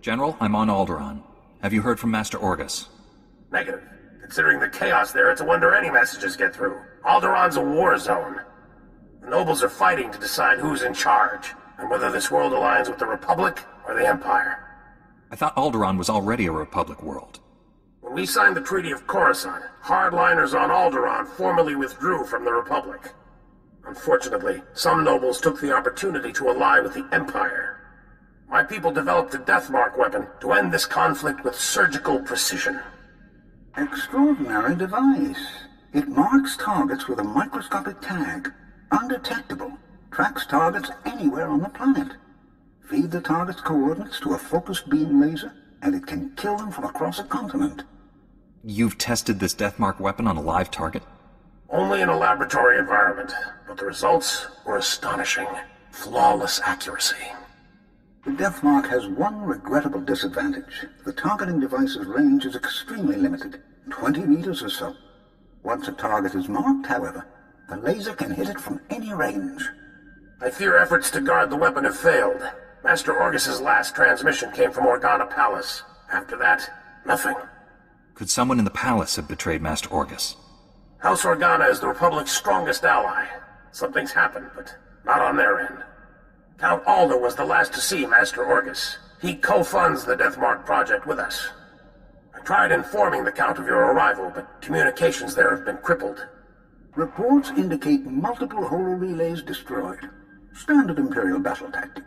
General, I'm on Alderaan. Have you heard from Master Orgus? Negative. Considering the chaos there, it's a wonder any messages get through. Alderaan's a war zone. The nobles are fighting to decide who's in charge, and whether this world aligns with the Republic or the Empire. I thought Alderaan was already a Republic world. When we signed the Treaty of Coruscant, hardliners on Alderaan formally withdrew from the Republic. Unfortunately, some nobles took the opportunity to ally with the Empire. My people developed a Deathmark weapon to end this conflict with surgical precision. Extraordinary device. It marks targets with a microscopic tag. Undetectable. Tracks targets anywhere on the planet. Feed the target's coordinates to a focused beam laser, and it can kill them from across a continent. You've tested this Deathmark weapon on a live target? Only in a laboratory environment, but the results were astonishing. Flawless accuracy. The Deathmark has one regrettable disadvantage. The targeting device's range is extremely limited, 20 meters or so. Once a target is marked, however, the laser can hit it from any range. I fear efforts to guard the weapon have failed. Master Orgus's last transmission came from Organa Palace. After that, nothing. Could someone in the palace have betrayed Master Orgus? House Organa is the Republic's strongest ally. Something's happened, but not on their end. Count Alder was the last to see Master Orgus. He co-funds the Deathmark project with us. I tried informing the Count of your arrival, but communications there have been crippled. Reports indicate multiple holo-relays destroyed. Standard Imperial battle tactic.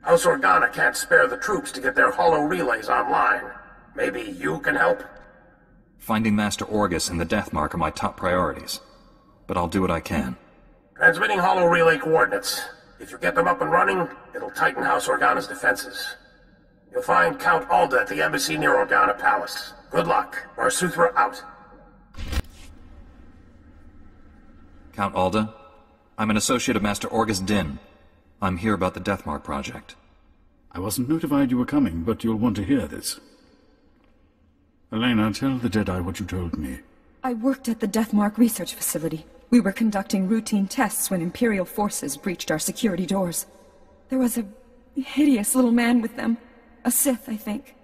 House Organa can't spare the troops to get their holo-relays online. Maybe you can help? Finding Master Orgus and the Deathmark are my top priorities. But I'll do what I can. Transmitting holo-relay coordinates. If you get them up and running, it'll tighten House Organa's defenses. You'll find Count Alda at the embassy near Organa Palace. Good luck. SWTOR out. Count Alda, I'm an associate of Master Orgus Din. I'm here about the Deathmark project. I wasn't notified you were coming, but you'll want to hear this. Elena, tell the Jedi what you told me. I worked at the Deathmark research facility. We were conducting routine tests when Imperial forces breached our security doors. There was a hideous little man with them. A Sith, I think.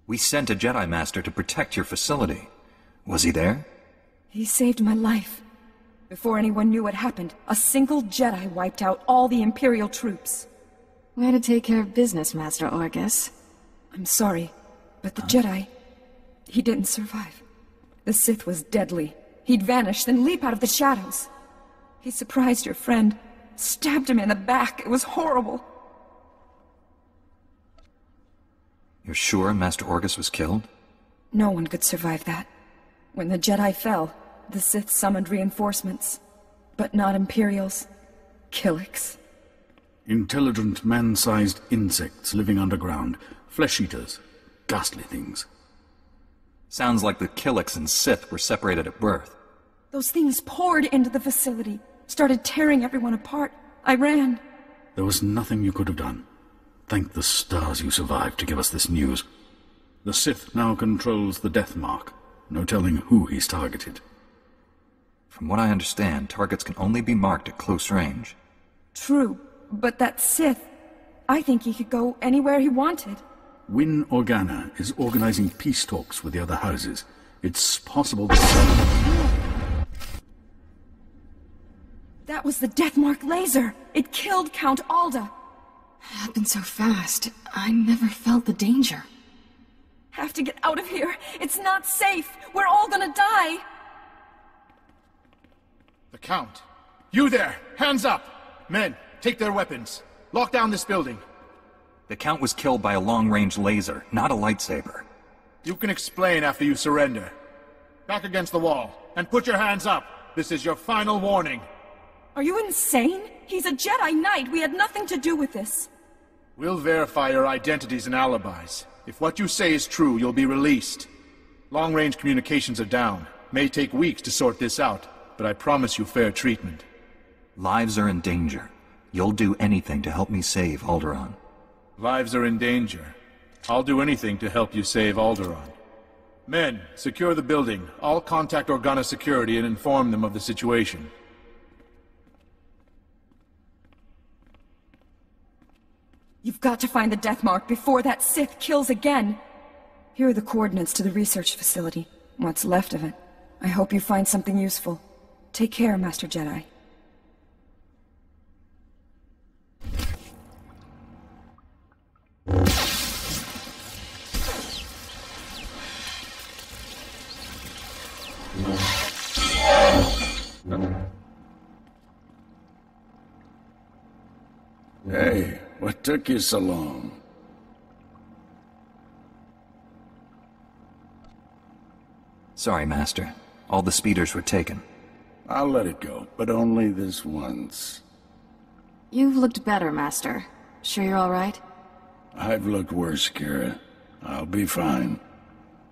We sent a Jedi Master to protect your facility. Was he there? He saved my life. Before anyone knew what happened, a single Jedi wiped out all the Imperial troops. Way to take care of business, Master Orgus. I'm sorry, but the Jedi, he didn't survive. The Sith was deadly. He'd vanish, then leap out of the shadows. He surprised your friend, stabbed him in the back. It was horrible. You're sure Master Orgus was killed? No one could survive that. When the Jedi fell, the Sith summoned reinforcements. But not Imperials. Killiks. Intelligent, man-sized insects living underground. Flesh-eaters. Ghastly things. Sounds like the Killiks and Sith were separated at birth. Those things poured into the facility, started tearing everyone apart. I ran. There was nothing you could have done. Thank the stars you survived to give us this news. The Sith now controls the Deathmark. No telling who he's targeted. From what I understand, targets can only be marked at close range. True, but that Sith, I think he could go anywhere he wanted. Win Organa is organizing peace talks with the other houses. It's possible that... That was the Deathmark laser! It killed Count Alda! Happened so fast. I never felt the danger. Have to get out of here! It's not safe! We're all gonna die! The Count! You there! Hands up! Men, take their weapons. Lock down this building. The Count was killed by a long-range laser, not a lightsaber. You can explain after you surrender. Back against the wall, and put your hands up. This is your final warning. Are you insane? He's a Jedi Knight. We had nothing to do with this. We'll verify your identities and alibis. If what you say is true, you'll be released. Long-range communications are down. May take weeks to sort this out, but I promise you fair treatment. Lives are in danger. You'll do anything to help me save Alderaan. Lives are in danger. I'll do anything to help you save Alderaan. Men, secure the building. I'll contact Organa Security and inform them of the situation. You've You've got to find the Death Mark before that Sith kills again. Here are the coordinates to the research facility. What's left of it. I hope you find something useful. Take care, Master Jedi. Hey, what took you so long? Sorry, Master. All the speeders were taken. I'll let it go, but only this once. You've looked better, Master. Sure you're all right? I've looked worse, Kira. I'll be fine.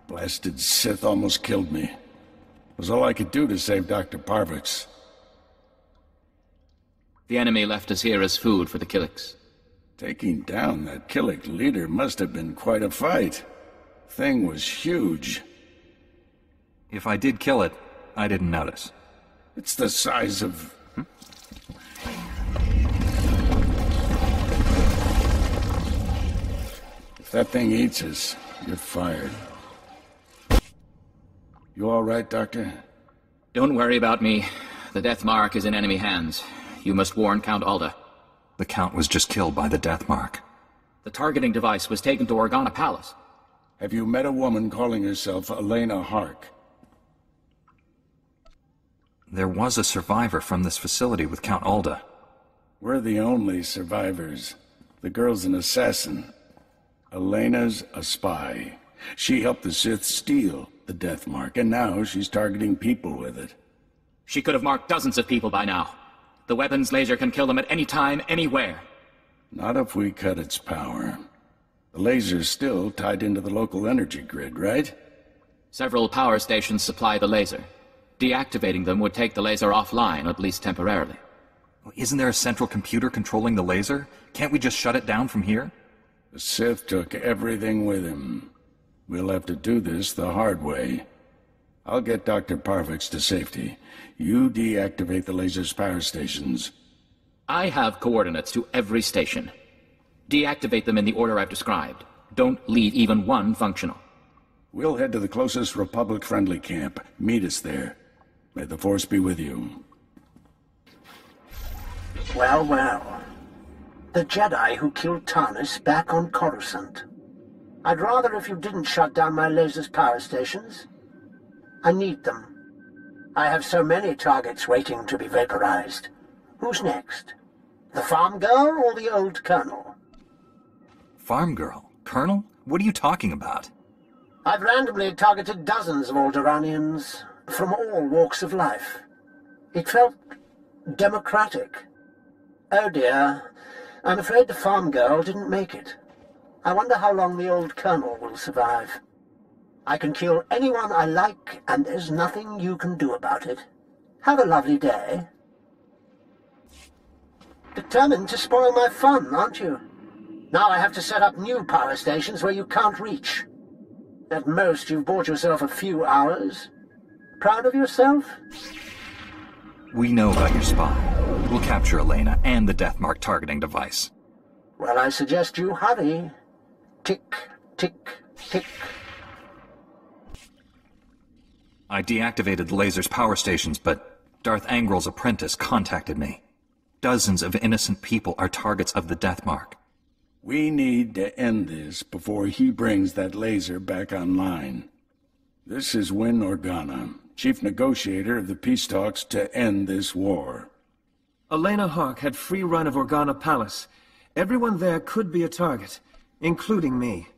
Blasted Sith almost killed me. It was all I could do to save Dr. Parvix. The enemy left us here as food for the Killiks. Taking down that Killik leader must have been quite a fight. Thing was huge. If I did kill it, I didn't notice. It's the size of... If that thing eats us, you're fired. You all right, Doctor? Don't worry about me. The Death Mark is in enemy hands. You must warn Count Alda. The Count was just killed by the Death Mark. The targeting device was taken to Organa Palace. Have you met a woman calling herself Elena Hark? There was a survivor from this facility with Count Alda. We're the only survivors. The girl's an assassin. Elena's a spy. She helped the Sith steal the Death Mark, and now she's targeting people with it. She could have marked dozens of people by now. The weapon's laser can kill them at any time, anywhere. Not if we cut its power. The laser's still tied into the local energy grid, right? Several power stations supply the laser. Deactivating them would take the laser offline, at least temporarily. Isn't there a central computer controlling the laser? Can't we just shut it down from here? The Sith took everything with him. We'll have to do this the hard way. I'll get Dr. Parvix to safety. You deactivate the laser's power stations. I have coordinates to every station. Deactivate them in the order I've described. Don't leave even one functional. We'll head to the closest Republic-friendly camp. Meet us there. May the Force be with you. Well, well. The Jedi who killed Tarnis back on Coruscant. I'd rather if you didn't shut down my laser's power stations. I need them. I have so many targets waiting to be vaporized. Who's next? The farm girl or the old colonel? Farm girl? Colonel? What are you talking about? I've randomly targeted dozens of Alderaanians from all walks of life. It felt democratic. Oh dear, I'm afraid the farm girl didn't make it. I wonder how long the old colonel will survive. I can kill anyone I like, and there's nothing you can do about it. Have a lovely day. Determined to spoil my fun, aren't you? Now I have to set up new power stations where you can't reach. At most, you've bought yourself a few hours. Proud of yourself? We know about your spy. We'll capture Elena and the Death Mark targeting device. Well, I suggest you hurry. Tick, tick, tick. I deactivated the laser's power stations, but Darth Angrel's apprentice contacted me. Dozens of innocent people are targets of the Death Mark. We need to end this before he brings that laser back online. This is Win Organa, chief negotiator of the peace talks to end this war. Elena Hark had free run of Organa Palace. Everyone there could be a target, including me.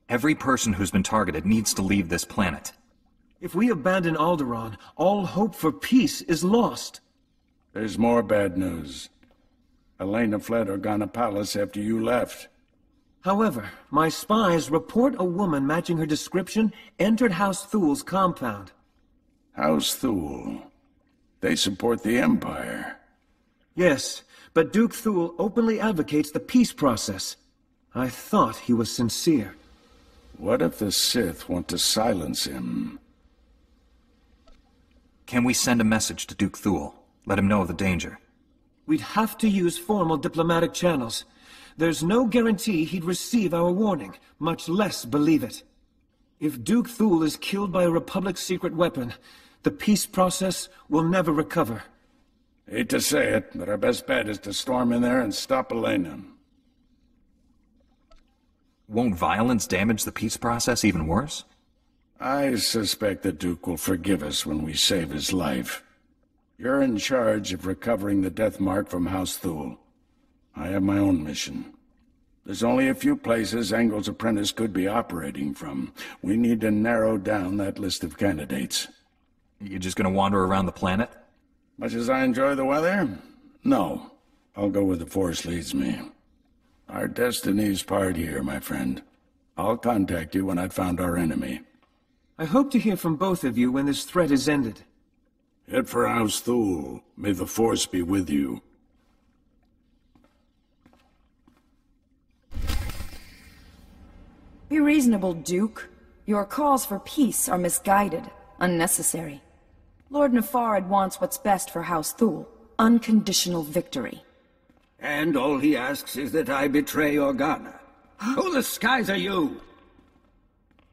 Every person who's been targeted needs to leave this planet. If we abandon Alderaan, all hope for peace is lost. There's more bad news. Elena fled Organa Palace after you left. However, my spies report a woman matching her description entered House Thul's compound. House Thul? They support the Empire. Yes, but Duke Thul openly advocates the peace process. I thought he was sincere. What if the Sith want to silence him? Can we send a message to Duke Thul? Let him know of the danger. We'd have to use formal diplomatic channels. there's no guarantee he'd receive our warning, much less believe it. If Duke Thule is killed by a Republic secret weapon, the peace process will never recover. Hate to say it, but our best bet is to storm in there and stop Elena. Won't violence damage the peace process even worse? I suspect the Duke will forgive us when we save his life. You're in charge of recovering the death mark from House Thule. I have my own mission. There's only a few places Angle's apprentice could be operating from. We need to narrow down that list of candidates. You just gonna wander around the planet? Much as I enjoy the weather? No. I'll go where the Force leads me. Our destiny's part here, my friend. I'll contact you when I've found our enemy. I hope to hear from both of you when this threat is ended. Head for House Thule. May the Force be with you. Be reasonable, Duke. Your calls for peace are misguided, unnecessary. Lord Nefarid wants what's best for House Thule. Unconditional victory. And all he asks is that I betray Organa. Who the skies are you?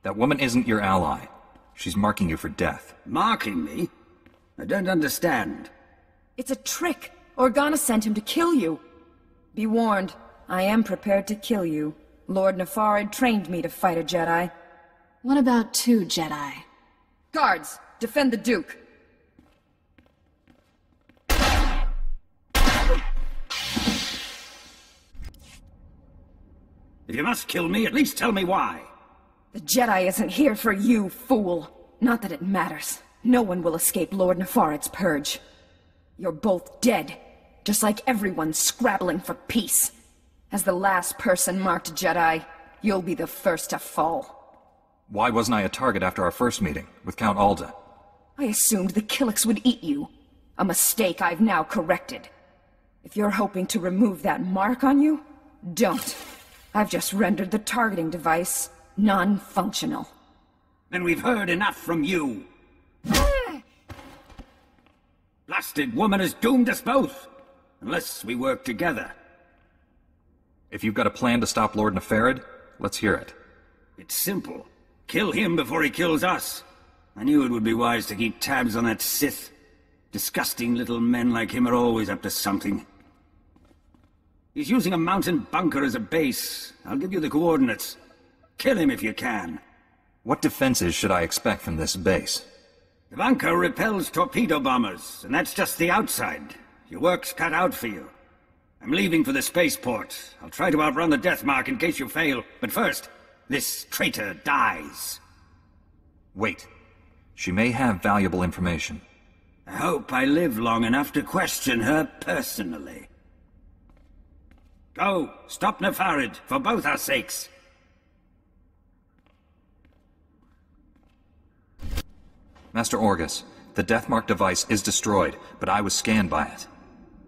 That woman isn't your ally. She's marking you for death. Marking me? I don't understand. It's a trick. Organa sent him to kill you. Be warned, I am prepared to kill you. Lord Nefarid trained me to fight a Jedi. What about 2 Jedi? Guards, defend the Duke. If you must kill me, at least tell me why. The Jedi isn't here for you, fool. Not that it matters. No one will escape Lord Nefarid's purge. You're both dead, just like everyone scrabbling for peace. As the last person marked Jedi, you'll be the first to fall. Why wasn't I a target after our first meeting, with Count Alda? I assumed the Killiks would eat you. A mistake I've now corrected. If you're hoping to remove that mark on you, don't. I've just rendered the targeting device non-functional. Then we've heard enough from you. Blasted woman has doomed us both, unless we work together. If you've got a plan to stop Lord Nefarid, let's hear it. It's simple. Kill him before he kills us. I knew it would be wise to keep tabs on that Sith. Disgusting little men like him are always up to something. He's using a mountain bunker as a base. I'll give you the coordinates. Kill him if you can. What defenses should I expect from this base? The bunker repels torpedo bombers, and that's just the outside. Your work's cut out for you. I'm leaving for the spaceport. I'll try to outrun the death mark in case you fail. But first, this traitor dies. Wait. She may have valuable information. I hope I live long enough to question her personally. Go, stop Nefarid, for both our sakes. Master Orgus, the Deathmark device is destroyed, but I was scanned by it.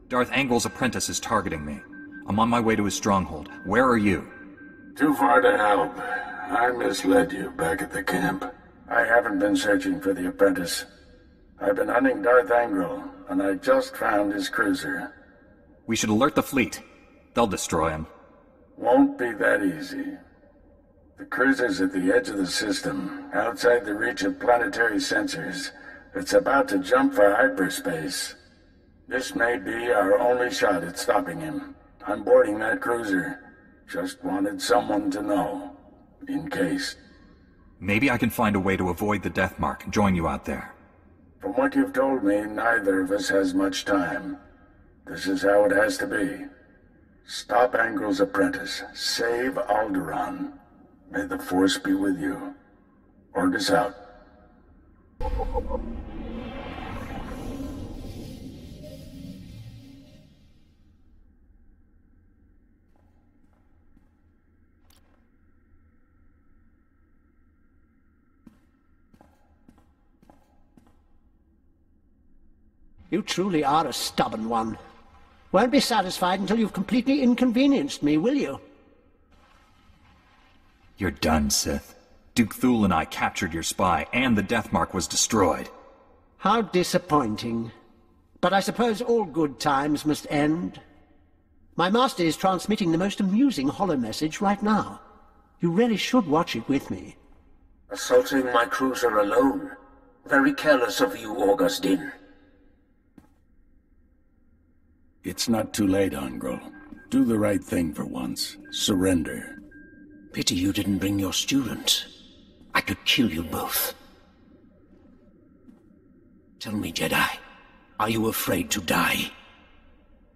Darth Angle's apprentice is targeting me. I'm on my way to his stronghold. Where are you? Too far to help. I misled you back at the camp. I haven't been searching for the apprentice. I've been hunting Darth Angle, and I just found his cruiser. We should alert the fleet. They'll destroy him. Won't be that easy. The cruiser's at the edge of the system, outside the reach of planetary sensors. It's about to jump for hyperspace. This may be our only shot at stopping him. I'm boarding that cruiser. Just wanted someone to know. In case. Maybe I can find a way to avoid the death mark and join you out there. From what you've told me, neither of us has much time. This is how it has to be. Stop Angle's apprentice. Save Alderaan. May the Force be with you. Orgus out. You truly are a stubborn one. Won't be satisfied until you've completely inconvenienced me, will you? You're done, Sith. Duke Thule and I captured your spy, and the death mark was destroyed. How disappointing. But I suppose all good times must end. My master is transmitting the most amusing holo message right now. You really should watch it with me. Assaulting my cruiser alone. Very careless of you, Augustine. It's not too late, Angro. Do the right thing for once. Surrender. Pity you didn't bring your student. I could kill you both. Tell me, Jedi, are you afraid to die?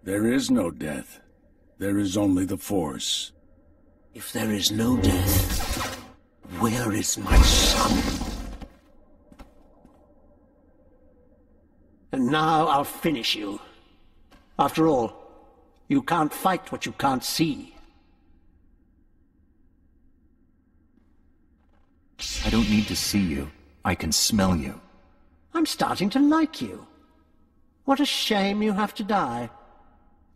There is no death. There is only the Force. If there is no death, where is my son? And now I'll finish you. After all, you can't fight what you can't see. I don't need to see you. I can smell you. I'm starting to like you. What a shame you have to die.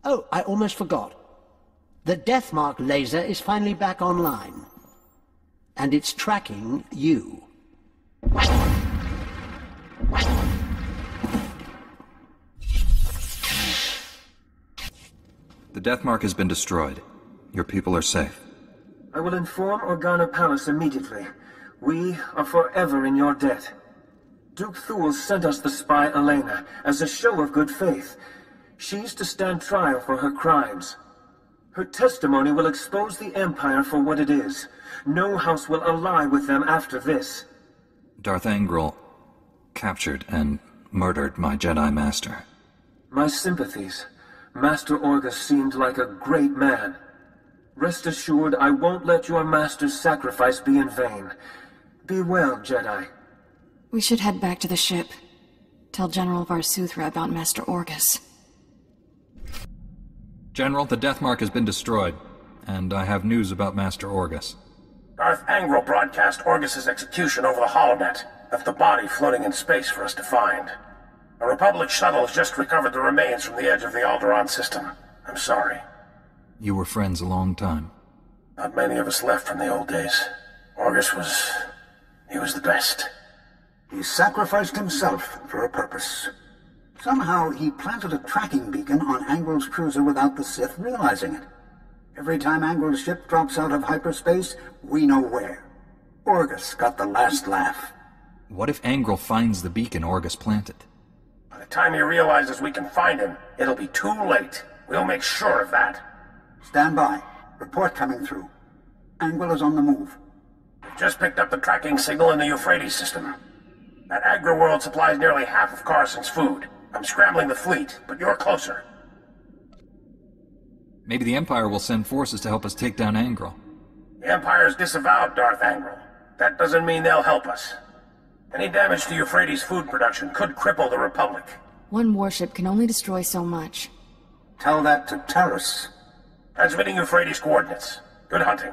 Oh, I almost forgot. The Deathmark laser is finally back online. And it's tracking you. The Deathmark has been destroyed. Your people are safe. I will inform Organa Palace immediately. We are forever in your debt. Duke Thule sent us the spy Elena as a show of good faith. She's to stand trial for her crimes. Her testimony will expose the Empire for what it is. No house will ally with them after this. Darth Angral captured and murdered my Jedi Master. My sympathies. Master Orgus seemed like a great man. Rest assured, I won't let your master's sacrifice be in vain. Be well, Jedi. We should head back to the ship. Tell General Varsuthra about Master Orgus. General, the Deathmark has been destroyed, and I have news about Master Orgus. Darth Angral broadcast Orgus's execution over the holonet, left the body floating in space for us to find. A Republic shuttle has just recovered the remains from the edge of the Alderaan system. I'm sorry. You were friends a long time. Not many of us left from the old days. Orgus was... he was the best. He sacrificed himself for a purpose. Somehow he planted a tracking beacon on Angral's cruiser without the Sith realizing it. Every time Angral's ship drops out of hyperspace, we know where. Orgus got the last laugh. What if Angral finds the beacon Orgus planted? By the time he realizes we can find him, it'll be too late. We'll make sure of that. Stand by. Report coming through. Angral is on the move. We've just picked up the tracking signal in the Euphrates system. That agri-world supplies nearly half of Coruscant's food. I'm scrambling the fleet, but you're closer. Maybe the Empire will send forces to help us take down Angral. The Empire's disavowed Darth Angral. That doesn't mean they'll help us. Any damage to Euphrates' food production could cripple the Republic. One warship can only destroy so much. Tell that to Terrace. Transmitting Euphrates coordinates. Good hunting.